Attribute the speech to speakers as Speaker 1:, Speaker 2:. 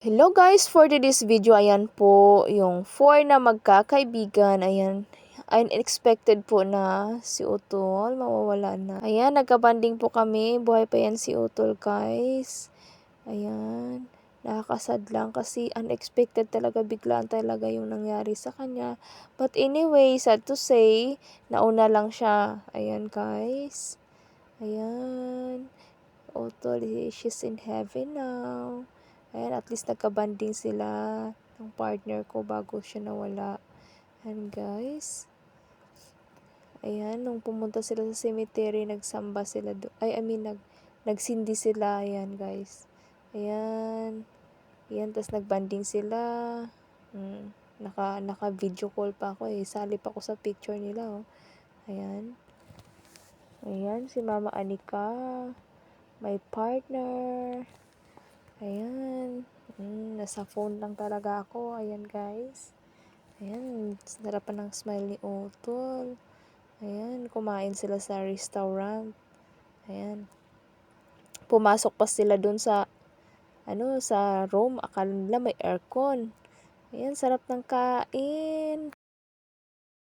Speaker 1: Hello guys, for today's video, ayan po, yung 4 na magkakaibigan, ayan, unexpected po na si Utol, mawawala na. Ayan, nagkabanding po kami, buhay pa yan si Utol guys. Ayan, nakakasad lang kasi unexpected talaga, biglaan talaga yung nangyari sa kanya. But anyway, sad to say, nauna lang siya. Ayan guys, ayan. Utol, she's in heaven now. Ayan, at least nagka-banding sila ng partner ko bago siya nawala. Ayan, guys. Ayan, nung pumunta sila sa cemetery, nagsamba sila nagsindi sila. Ayan, guys. Ayan. Ayan, tas nagbanding sila. Naka-video call pa ako eh. Sali pa ako sa picture nila, oh. Ayan. Ayan, si Mama Anika. My partner. Ayan. Nasa phone lang talaga ako. Ayan, guys. Ayan. Sarapan ng smile ni Utol. Ayan. Kumain sila sa restaurant. Ayan. Pumasok pa sila dun sa sa room. Akala nila may aircon. Ayan. Sarap ng kain.